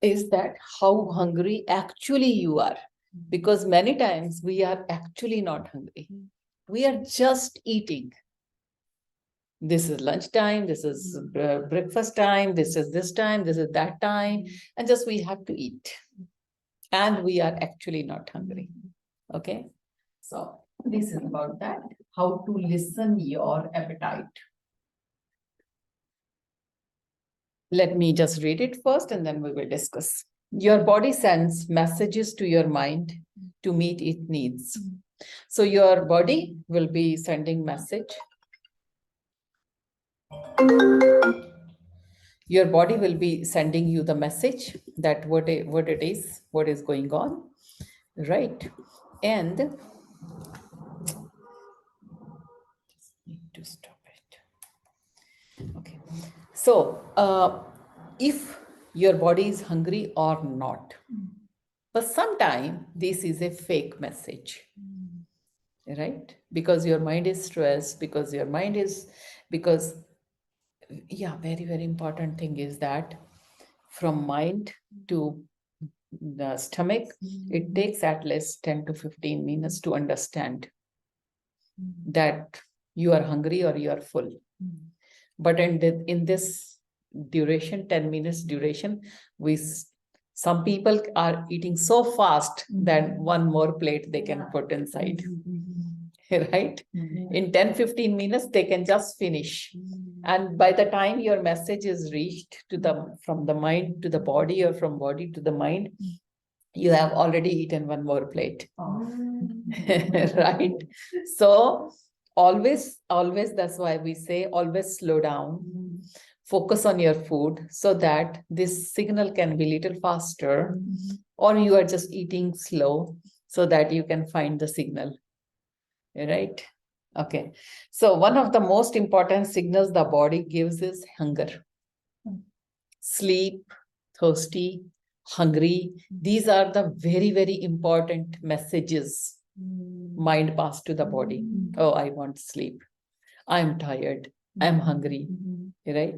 is that how hungry actually you are. Because many times we are actually not hungry. We are just eating. This is lunchtime, this is breakfast time, this time, this is that time, and just we have to eat. And we are actually not hungry. Okay. So this is about that, how to listen your appetite. Let me just read it first and then we will discuss. Your body sends messages to your mind to meet its needs. So your body will be sending message. Your body will be sending you the message that what it is, what is going on, right? And need to stop it. Okay. So if your body is hungry or not, but sometimes this is a fake message, right? Because your mind is stressed, because your mind is, because, yeah, very, very important thing is that from mind to the stomach, it takes at least 10 to 15 minutes to understand that you are hungry or you are full. But in this duration, 10 minutes duration, some people are eating so fast that one more plate they can put inside. Right? In 10-15 minutes, they can just finish. And by the time your message is reached to from the mind to the body or from body to the mind, you have already eaten one more plate. Right? So always, that's why we say always slow down, focus on your food so that this signal can be little faster, or you are just eating slow so that you can find the signal. Right? Okay. So one of the most important signals the body gives is hunger. Sleep, thirsty, hungry. These are the very, very important messages mind pass to the body. Oh, I want sleep. I'm tired. I'm hungry. Right?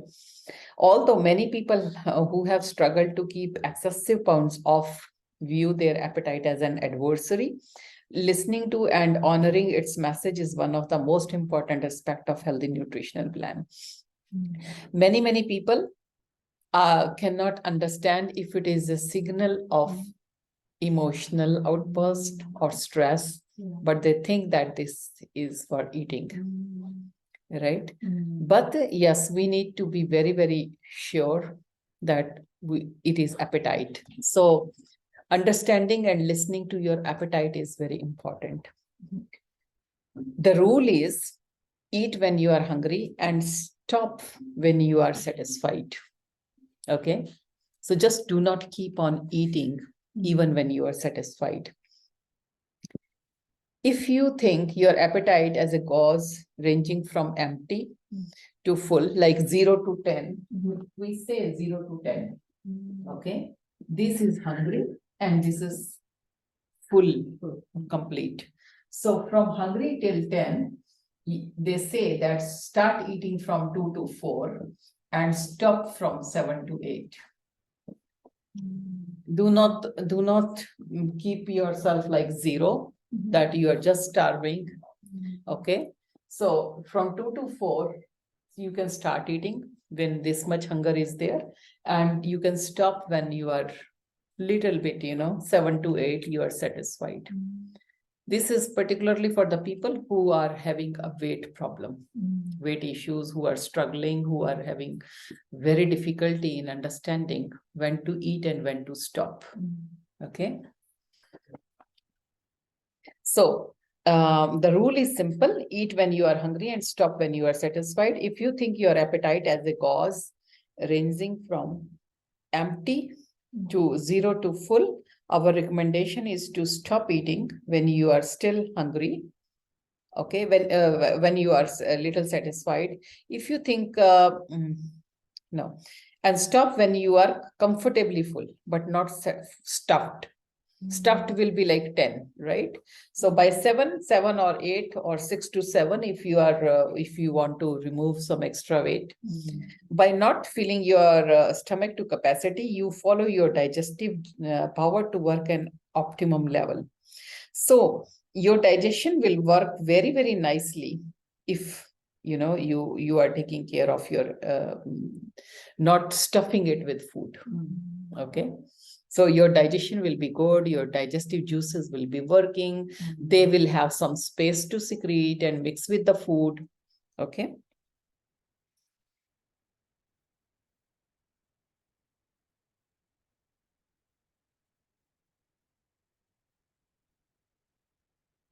Although many people who have struggled to keep excessive pounds off view their appetite as an adversary, listening to and honoring its message is one of the most important aspect of healthy nutritional plan. Many people cannot understand if it is a signal of emotional outburst or stress, but they think that this is for eating. Right? But yes, we need to be very, very sure that it is appetite. So understanding and listening to your appetite is very important. The rule is eat when you are hungry and stop when you are satisfied. Okay. So just do not keep on eating even when you are satisfied. If you think your appetite as a gauge ranging from empty to full, like 0 to 10, we say 0 to 10. Okay. This is hungry and this is full, complete. So from hungry till 10, they say that start eating from 2 to 4 and stop from 7 to 8. Do not keep yourself like 0, that you are just starving. Okay. So from 2 to 4, you can start eating when this much hunger is there, and you can stop when you are little bit, 7 to 8, you are satisfied. This is particularly for the people who are having a weight problem, weight issues, who are struggling, who are having very difficulty in understanding when to eat and when to stop. Okay. So the rule is simple: eat when you are hungry and stop when you are satisfied. If you think your appetite as a gauge ranging from empty to 0 to full, our recommendation is to stop eating when you are still hungry. Okay, when you are a little satisfied. If you think no, and stop when you are comfortably full but not stuffed. Stuffed will be like 10, right? So by 7, 7 or 8 or 6 to 7, if you want to remove some extra weight, by not filling your stomach to capacity, you follow your digestive power to work an optimum level. So your digestion will work very, very nicely if you are taking care of your not stuffing it with food. Okay. So your digestion will be good, your digestive juices will be working, they will have some space to secrete and mix with the food. Okay.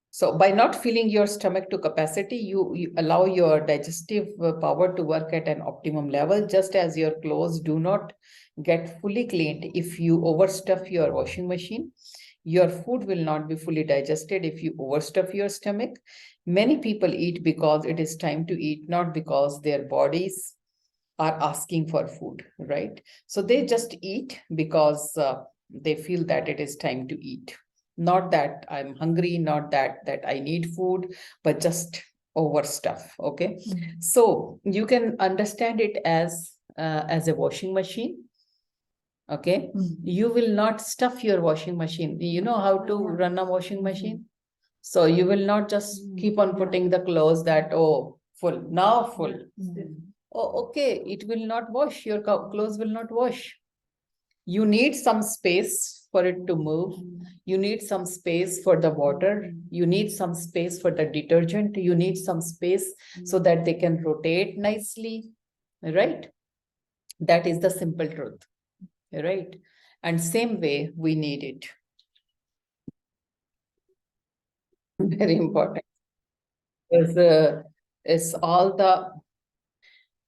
So by not filling your stomach to capacity, you allow your digestive power to work at an optimum level, just as your clothes do not get fully cleaned if you overstuff your washing machine. Your food will not be fully digested if you overstuff your stomach. Many people eat because it is time to eat, not because their bodies are asking for food, right? So they just eat because they feel that it is time to eat. Not that I'm hungry, not that I need food, but just overstuff. Okay. So you can understand it as a washing machine. Okay. You will not stuff your washing machine. You know how to run a washing machine? So you will not just keep on putting the clothes that, oh, full, now full. Oh, okay, it will not wash, your clothes will not wash. You need some space for it to move. You need some space for the water. You need some space for the detergent. You need some space so that they can rotate nicely, right? That is the simple truth, right? And same way we need it. Very important. Is all the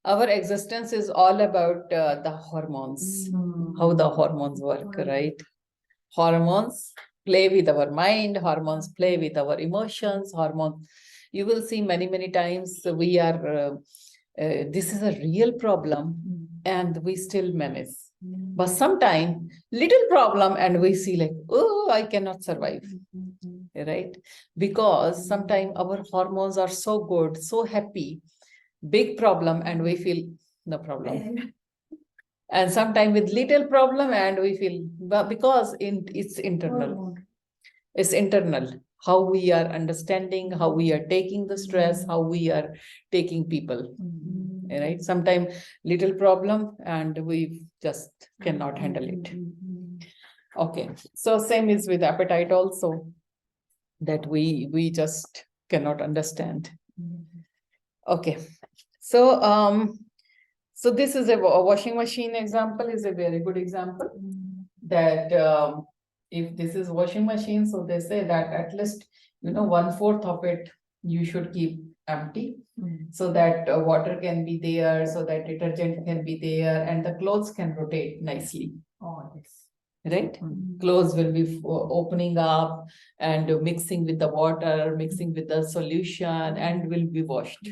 our existence is all about the hormones, how the hormones work, right? Hormones play with our mind, hormones play with our emotions, hormones. You will see many, many times we are, this is a real problem and we still manage. But sometimes little problem and we see like, oh, I cannot survive, right? Because sometimes our hormones are so good, so happy, big problem and we feel no problem. And sometimes with little problem and we feel, but because it's internal. It's internal. How we are understanding, how we are taking the stress, how we are taking people. Right? Sometimes little problem and we just cannot handle it. Okay. So same is with appetite also, that we just cannot understand. Okay. So this is a washing machine example, is a very good example that if this is washing machine, so they say that at least 1/4 of it you should keep empty, so that water can be there, so that detergent can be there, and the clothes can rotate nicely. Oh, yes. Right? Clothes will be opening up and mixing with the water, mixing with the solution, and will be washed.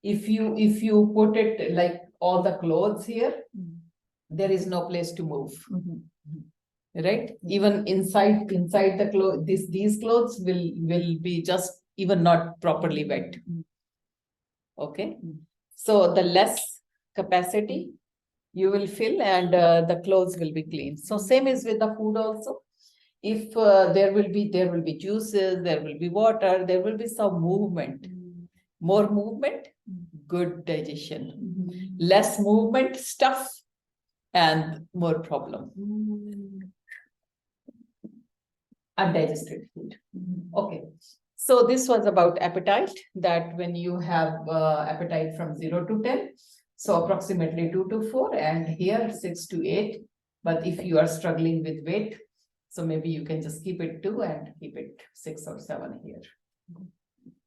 If you put it like all the clothes here, there is no place to move. Right? Even inside the clothes, these clothes will be just even not properly wet. Okay. So the less capacity you will fill and the clothes will be clean. So same is with the food also. If there will be juices, there will be water, there will be some movement. More movement, good digestion. Less movement, stuff, and more problem. Undigested food. Okay. So this was about appetite, that when you have appetite from 0 to 10, so approximately 2 to 4, and here 6 to 8. But if you are struggling with weight, so maybe you can just keep it 2 and keep it 6 or 7 here.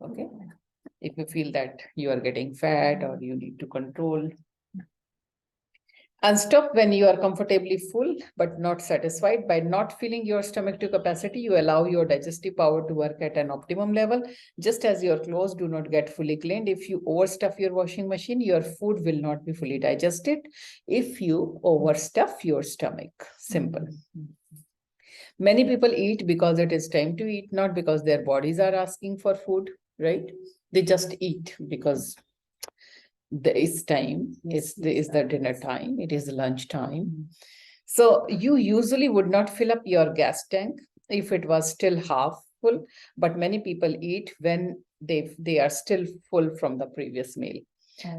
Okay. If you feel that you are getting fat or you need to control. And stop when you are comfortably full but not satisfied. By not filling your stomach to capacity, you allow your digestive power to work at an optimum level. Just as your clothes do not get fully cleaned, if you overstuff your washing machine, your food will not be fully digested if you overstuff your stomach. Simple. Many people eat because it is time to eat, not because their bodies are asking for food, right? They just eat because it's time, it's the dinner time, it is lunch time. So you usually would not fill up your gas tank if it was still half full, but many people eat when they are still full from the previous meal.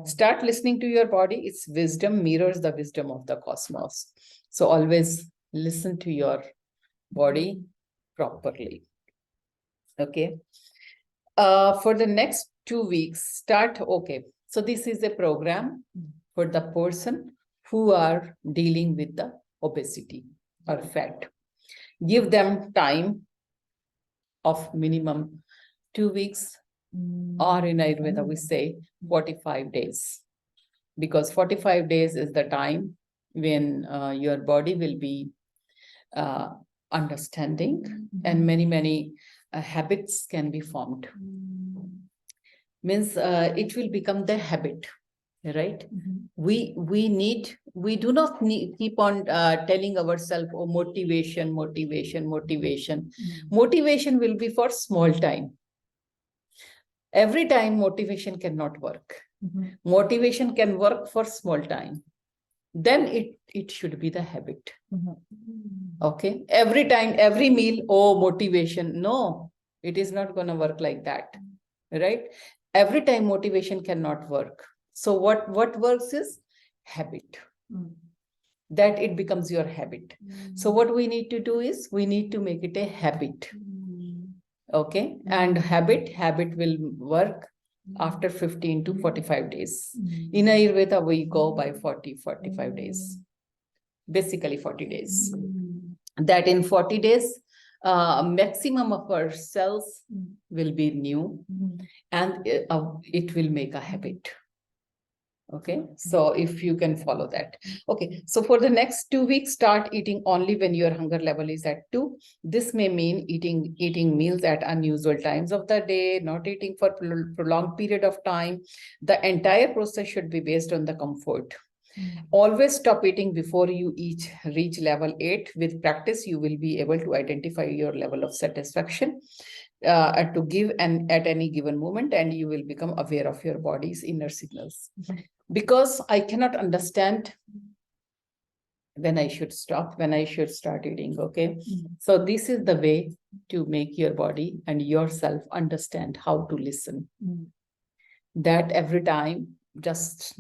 Start listening to your body. Its wisdom mirrors the wisdom of the cosmos. So always listen to your body properly. Okay. For the next 2 weeks, start. Okay. So this is a program for the person who are dealing with the obesity or fat. Give them time of minimum 2 weeks, or in Ayurveda we say 45 days, because 45 days is the time when your body will be understanding, and many habits can be formed. Means it will become the habit, right? We do not need keep on telling ourselves, oh, motivation. Motivation will be for small time. Every time motivation cannot work. Motivation can work for small time, then it should be the habit. Okay, every time, every meal, oh, motivation. No, it is not going to work like that, right? Every time motivation cannot work. So what works is habit. That it becomes your habit. So what we need to do is we need to make it a habit. Okay, and habit will work after 15 to 45 days. In Ayurveda, we go by 45 days, basically 40 days. That in 40 days, maximum of our cells will be new, and it will make a habit. Okay, so if you can follow that. Okay, so for the next 2 weeks, start eating only when your hunger level is at 2. This may mean eating meals at unusual times of the day, not eating for prolonged period of time. The entire process should be based on the comfort. Always stop eating before you reach level 8. With practice, you will be able to identify your level of satisfaction to give and at any given moment, and you will become aware of your body's inner signals. Because I cannot understand when I should stop, when I should start eating. Okay, so this is the way to make your body and yourself understand how to listen. That every time, just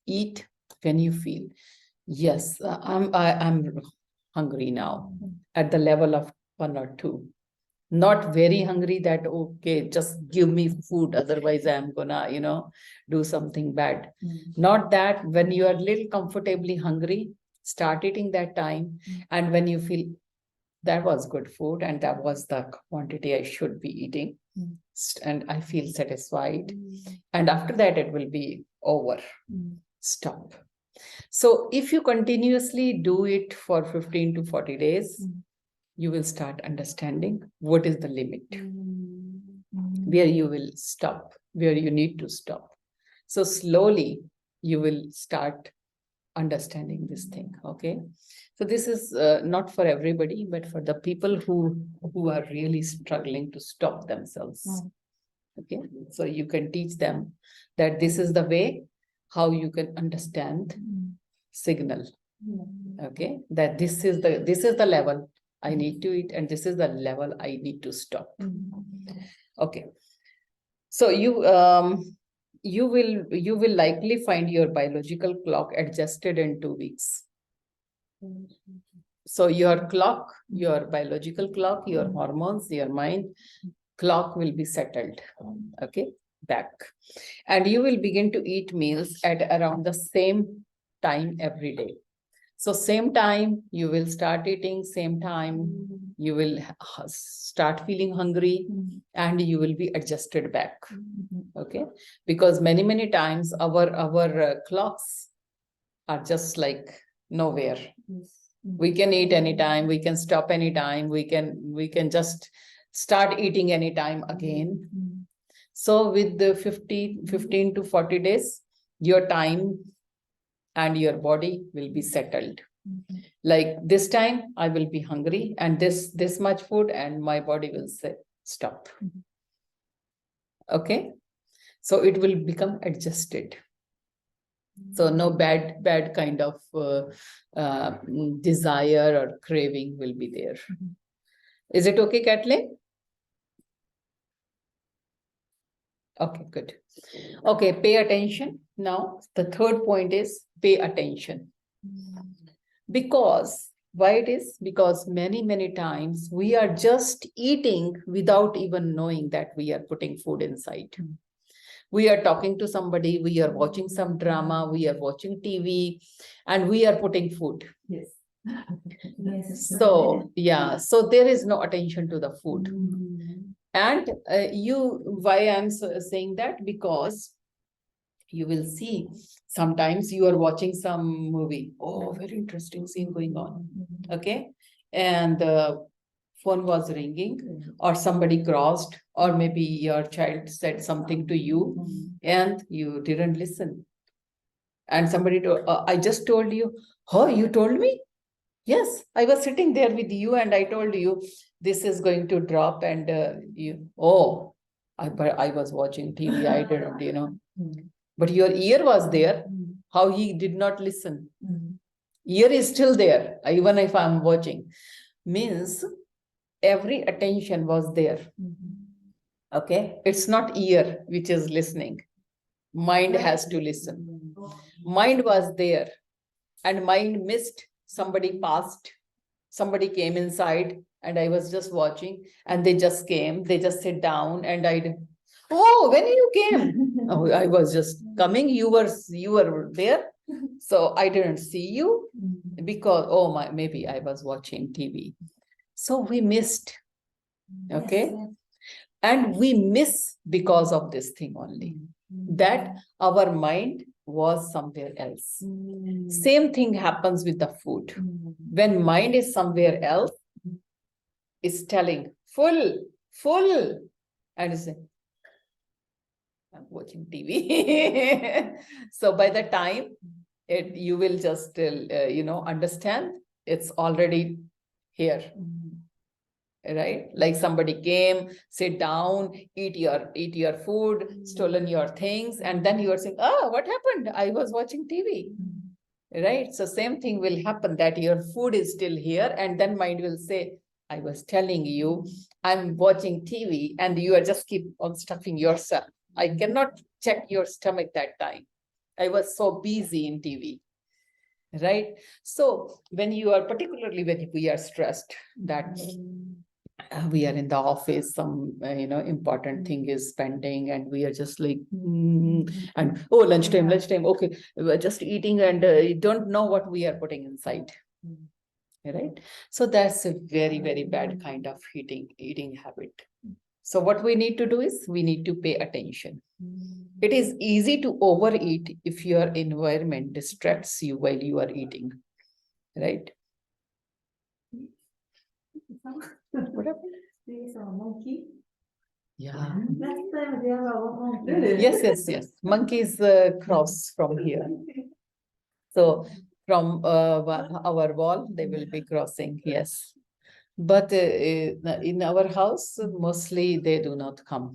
eat when you feel, yes, I'm hungry now, at the level of 1 or 2. Not very hungry that, okay, just give me food, otherwise I'm gonna, do something bad. Not that. When you are little comfortably hungry, start eating that time. And when you feel that was good food and that was the quantity I should be eating, and I feel satisfied, and after that it will be over. Stop. So if you continuously do it for 15 to 40 days, you will start understanding what is the limit, where you will stop, where you need to stop. So slowly you will start understanding this thing. Okay, so this is not for everybody, but for the people who are really struggling to stop themselves. Okay, so you can teach them that this is the way how you can understand signal. Okay, that this is the level I need to eat, and this is the level I need to stop. Okay, so you will likely find your biological clock adjusted in 2 weeks. So your clock, your biological clock, your hormones, your mind clock will be settled. Okay, back, and you will begin to eat meals at around the same time every day. So same time you will start eating, same time you will start feeling hungry, and you will be adjusted back. Okay, because many times our clocks are just like nowhere. We can eat anytime, we can stop anytime, we can just start eating anytime again. So with the 15 to 40 days, your time and your body will be settled. Like this time I will be hungry and this much food, and my body will say stop. Okay, so it will become adjusted. So no bad kind of desire or craving will be there. Is it okay, Kathleen? Okay, good. Okay, pay attention. Now, the third point is pay attention. Because why it is? Because many times we are just eating without even knowing that we are putting food inside. We are talking to somebody, we are watching some drama, we are watching TV, and we are putting food. Yes. Yes. So, yeah, so there is no attention to the food. And why I'm saying that? Because you will see sometimes you are watching some movie. Oh, very interesting scene going on. Okay. And the phone was ringing, or somebody crossed, or maybe your child said something to you and you didn't listen. And somebody told, I just told you, oh, you told me? Yes, I was sitting there with you and I told you this is going to drop, and but I was watching TV, I didn't. But your ear was there. How he did not listen? Ear is still there, even if I'm watching. Means every attention was there. Okay, it's not ear which is listening. Mind has to listen. Mind was there, and mind missed. Somebody passed, somebody came inside, and I was just watching, and they just came, they just sit down, and oh, when you came? Oh, I was just coming, you were there, so I didn't see you because, maybe I was watching TV. So we missed. Okay. Yes. And we miss because of this thing only, that our mind was somewhere else. Same thing happens with the food. When mind is somewhere else, it's telling full, and it's saying, I'm watching TV. So by the time you will just understand it's already here. Right? Like somebody came, sit down, eat your food, stolen your things, and then you are saying, oh, what happened? I was watching TV. Right? So same thing will happen, that your food is still here, and then mind will say, I was telling you, I'm watching TV, and you are just keep on stuffing yourself. I cannot check your stomach that time. I was so busy in TV. Right? So when you are, particularly when we are stressed, that we are in the office, some important thing is pending, and we are just like and lunchtime, okay, we're just eating, and you don't know what we are putting inside. Right? So that's a very bad kind of eating habit. So what we need to do is we need to pay attention. It is easy to overeat if your environment distracts you while you are eating. Right? What happened? There's a monkey. Yeah. Last time there was a monkey. Yes. Monkeys cross from here. So from our wall, they will be crossing. Yes. But in our house, mostly they do not come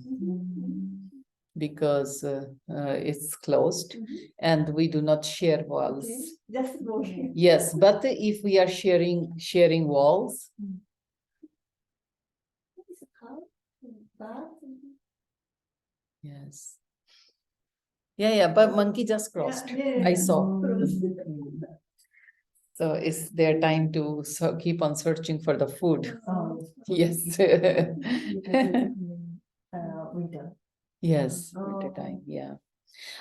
because it's closed and we do not share walls. Okay. Just go here. Yes, but if we are sharing walls. Yes. Yeah, but monkey just crossed. I saw. So it's their time to keep on searching for the food. Yes. Winter. Yes, winter time. Yeah.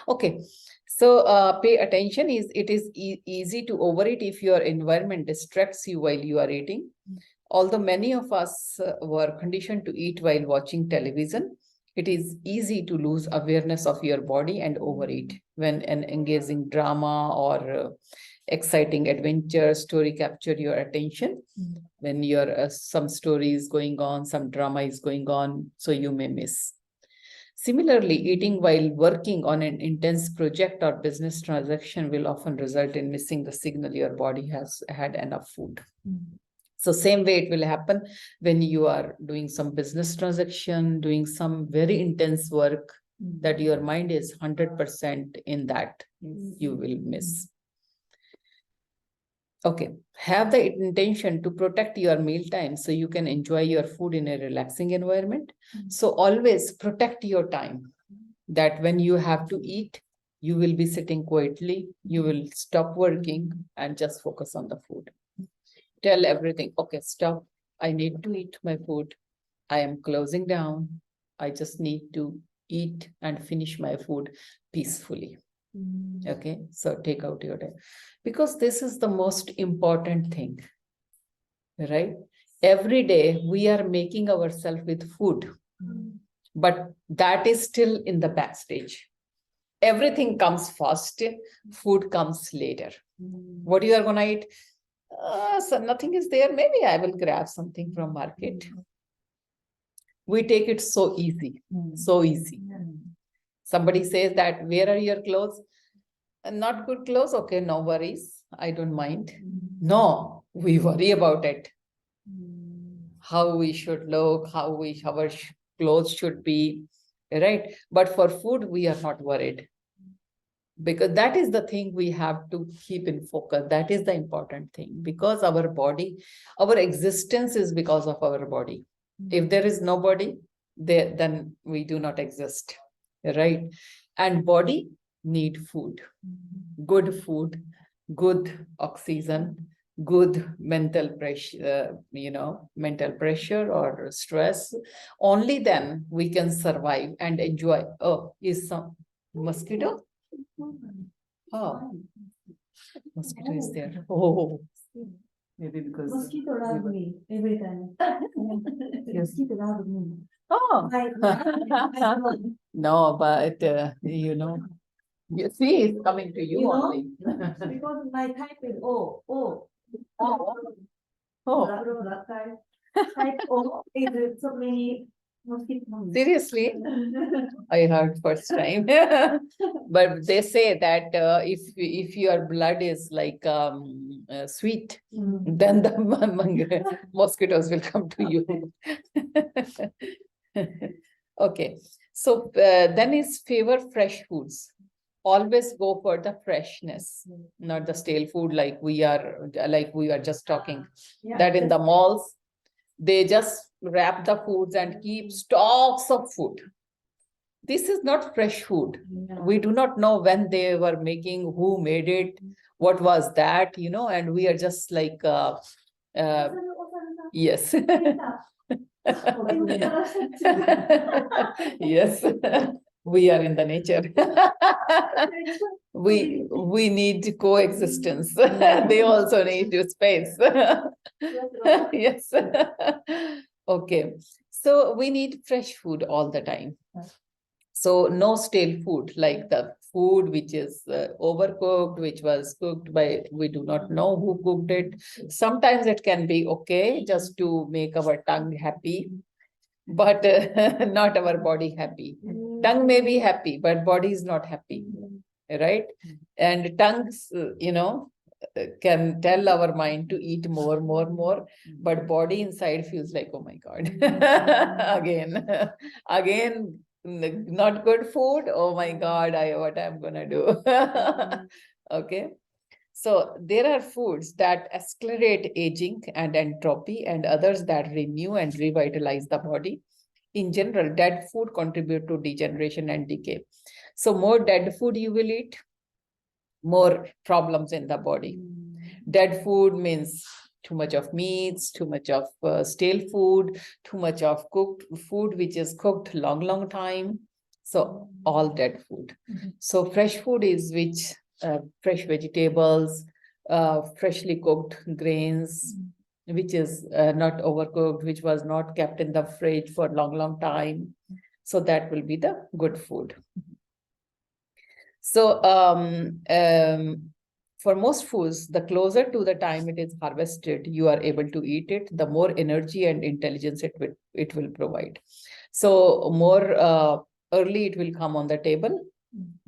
Okay. So pay attention. It is easy to overeat if your environment distracts you while you are eating. Although many of us were conditioned to eat while watching television, it is easy to lose awareness of your body and overeat when an engaging drama or exciting adventure story capture your attention. When some story is going on, some drama is going on, so you may miss. Similarly, eating while working on an intense project or business transaction will often result in missing the signal your body has had enough food. So same way it will happen when you are doing some business transaction, doing some very intense work that your mind is 100% in that, you will miss. Okay, have the intention to protect your meal time so you can enjoy your food in a relaxing environment. So always protect your time, that when you have to eat, you will be sitting quietly, you will stop working and just focus on the food. Tell everything, okay, stop, I need to eat my food. I am closing down. I just need to eat and finish my food peacefully. Okay, so take out your day, because this is the most important thing, right? Every day we are making ourselves with food, but that is still in the backstage. Everything comes first, food comes later. What you are gonna eat? So nothing is there. Maybe I will grab something from market. We take it so easy, so easy. Somebody says that, where are your clothes? Not good clothes. Okay, no worries. I don't mind. No, we worry about it. How we should look, how our clothes should be, right? But for food, we are not worried, because that is the thing we have to keep in focus. That is the important thing, because our body, our existence is because of our body. If there is no body, then we do not exist, right? And body need food, good food, good oxygen, good mental pressure, mental pressure or stress. Only then we can survive and enjoy. Oh, is some mosquito? Oh, mosquito is there. Oh, maybe because Mosquito love me every time. Mosquito love me. Oh, no, but you see, it's coming to you, You know? only. Because my type is O. O. Oh, That type O is so many mosquitoes. seriously, I heard first time. But they say that if your blood is like sweet, then the mosquitoes will come to you. Okay, so then is favor fresh foods. Always go for the freshness, not the stale food, like we are just talking. Yeah. That in the malls, they just wrap the foods and keep stocks of food. This is not fresh food. Yeah. We do not know when they were making, who made it, what was that, and we are just like, yes. Yes, we are in the nature. We need coexistence. They also need space. Yes. Okay, so we need fresh food all the time. So no stale food, like the food which is overcooked, which was cooked by, we do not know who cooked it. Sometimes it can be okay just to make our tongue happy, but not our body happy. Tongue may be happy, but body is not happy, right? And tongues, can tell our mind to eat more, but body inside feels like, oh my God, again, not good food. Oh my God, what I'm gonna do? Okay. So there are foods that accelerate aging and entropy, and others that renew and revitalize the body. In general, dead food contribute to degeneration and decay. So more dead food you will eat, more problems in the body. Dead food means too much of meats, too much of stale food, too much of cooked food, which is cooked long time. So all dead food. So fresh food is which fresh vegetables, freshly cooked grains, which is not overcooked, which was not kept in the fridge for long time. So that will be the good food. So for most foods, the closer to the time it is harvested, you are able to eat it, the more energy and intelligence it will provide. So more early it will come on the table,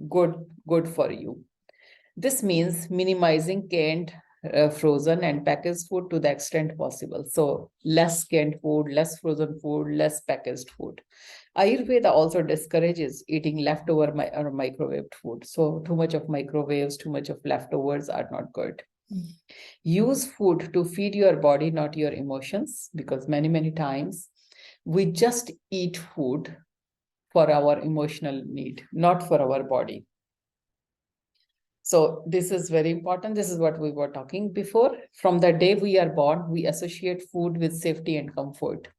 good for you. This means minimizing canned, frozen, and packaged food to the extent possible. So less canned food, less frozen food, less packaged food. Ayurveda also discourages eating leftover or microwaved food. So too much of microwaves, too much of leftovers are not good. Use food to feed your body, not your emotions, because many times we just eat food for our emotional need, not for our body. So this is very important. This is what we were talking before. From the day we are born, we associate food with safety and comfort.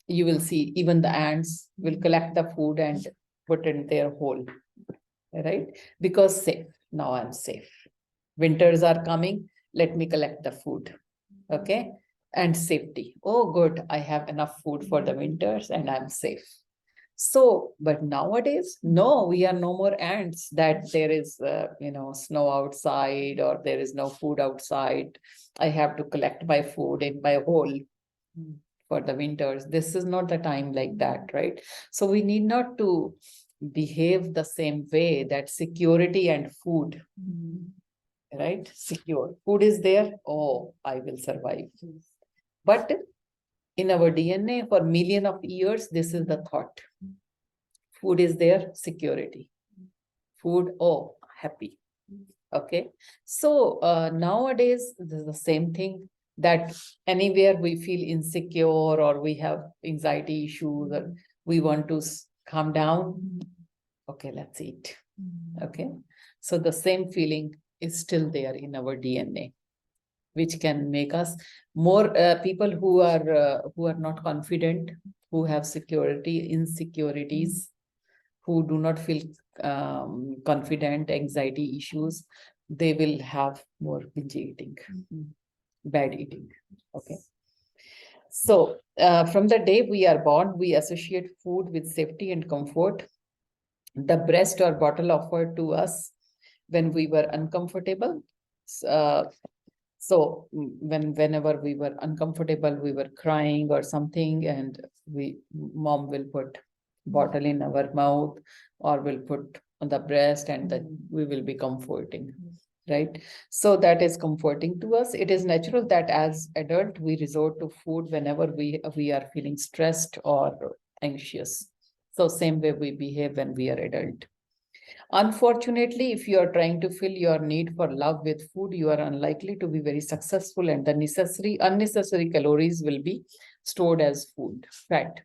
You will see even the ants will collect the food and put it in their hole, right? Because safe. Now I'm safe. Winters are coming. Let me collect the food. Okay. And safety. Oh, good. I have enough food for the winters and I'm safe. So, but nowadays, no, we are no more ants that there is, snow outside or there is no food outside. I have to collect my food in my hole for the winters. This is not the time like that, right? So we need not to behave the same way, that security and food, right? Secure. Food is there. Oh, I will survive. But in our DNA for million of years, this is the thought. Food is there, security. Food, oh, happy. Okay. So nowadays, this is the same thing, that anywhere we feel insecure or we have anxiety issues or we want to calm down. Okay, let's eat. Okay. So the same feeling is still there in our DNA, which can make us more people who are not confident, who have insecurities, who do not feel confident, anxiety issues, they will have more binge eating, bad eating. Okay. So from the day we are born, we associate food with safety and comfort. The breast or bottle offered to us when we were uncomfortable. Uh, so whenever we were uncomfortable, we were crying or something, and mom will put bottle in our mouth or will put on the breast, and then we will be comforting, right? So that is comforting to us. It is natural that as adult we resort to food whenever we are feeling stressed or anxious. So same way we behave when we are adult. Unfortunately, if you are trying to fill your need for love with food, you are unlikely to be very successful, and the unnecessary calories will be stored as food, fat.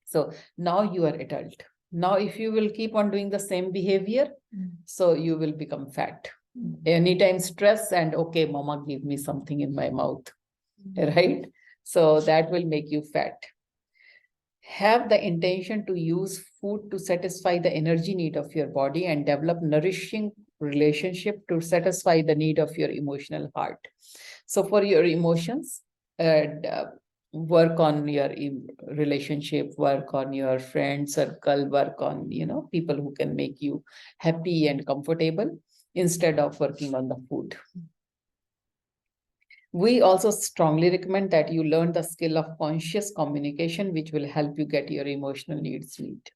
So now you are adult. Now, if you will keep on doing the same behavior, so you will become fat. Anytime stress and okay, mama, give me something in my mouth, right? So that will make you fat. Have the intention to use food to satisfy the energy need of your body and develop nourishing relationship to satisfy the need of your emotional heart. So for your emotions, work on your relationship, work on your friend circle, work on people who can make you happy and comfortable instead of working on the food. We also strongly recommend that you learn the skill of conscious communication, which will help you get your emotional needs met.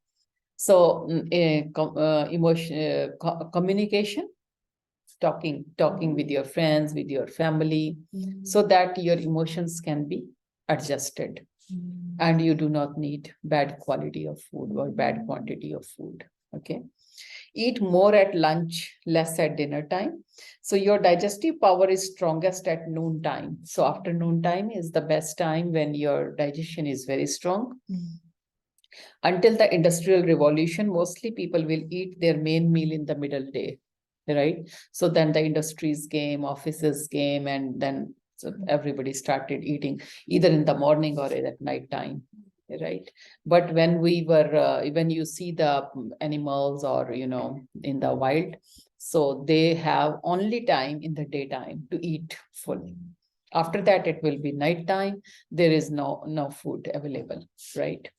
So, communication, talking with your friends, with your family, so that your emotions can be adjusted, and you do not need bad quality of food or bad quantity of food. Okay. Eat more at lunch, less at dinner time. So your digestive power is strongest at noon time. So afternoon time is the best time when your digestion is very strong. Until the industrial revolution, mostly people will eat their main meal in the middle day, right? So then the industries came, offices came, and then everybody started eating either in the morning or at night time, right? But when when you see the animals or in the wild, so they have only time in the daytime to eat fully. After that it will be night time. There is no food available, right?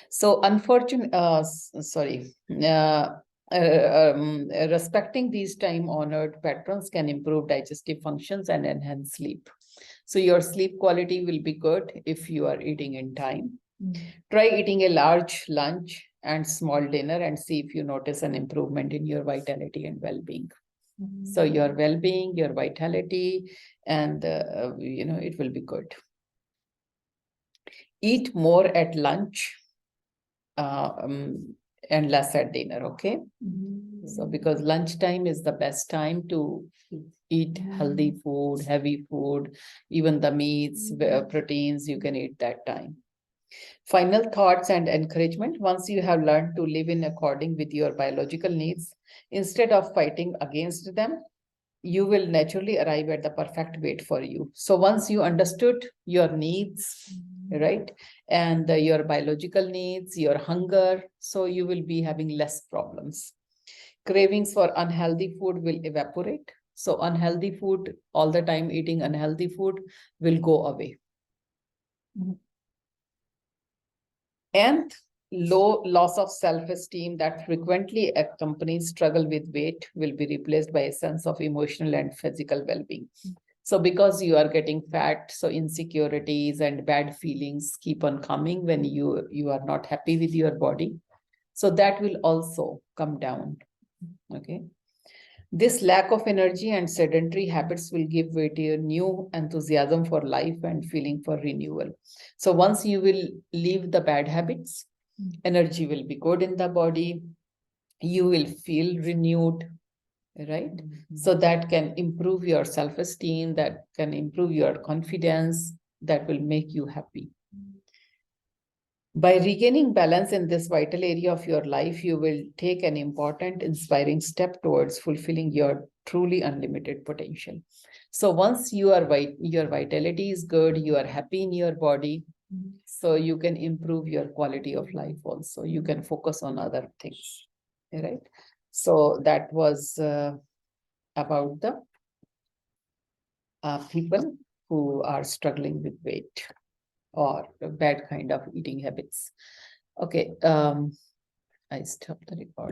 So respecting these time-honored patterns can improve digestive functions and enhance sleep. So your sleep quality will be good if you are eating in time. Try eating a large lunch and small dinner and see if you notice an improvement in your vitality and well-being. So your well-being, your vitality, and it will be good. Eat more at lunch and less at dinner, okay? So because lunchtime is the best time to eat healthy food, heavy food, even the meats, proteins, you can eat that time. Final thoughts and encouragement. Once you have learned to live in according with your biological needs, instead of fighting against them, you will naturally arrive at the perfect weight for you. So once you understood your needs, right, and your biological needs, your hunger, so you will be having less problems. Cravings for unhealthy food will evaporate. So unhealthy food, all the time eating unhealthy food, will go away. And low loss of self-esteem that frequently accompanies struggle with weight will be replaced by a sense of emotional and physical well-being. So because you are getting fat, so insecurities and bad feelings keep on coming when you are not happy with your body. So that will also come down. Okay. This lack of energy and sedentary habits will give way to a new enthusiasm for life and feeling for renewal. So once you will leave the bad habits, energy will be good in the body, you will feel renewed, right? So that can improve your self-esteem, that can improve your confidence, that will make you happy. By regaining balance in this vital area of your life, you will take an important, inspiring step towards fulfilling your truly unlimited potential. So once your vitality is good, you are happy in your body, so you can improve your quality of life also. You can focus on other things, right? So that was about the people who are struggling with weight or bad kind of eating habits. Okay, I stopped the record.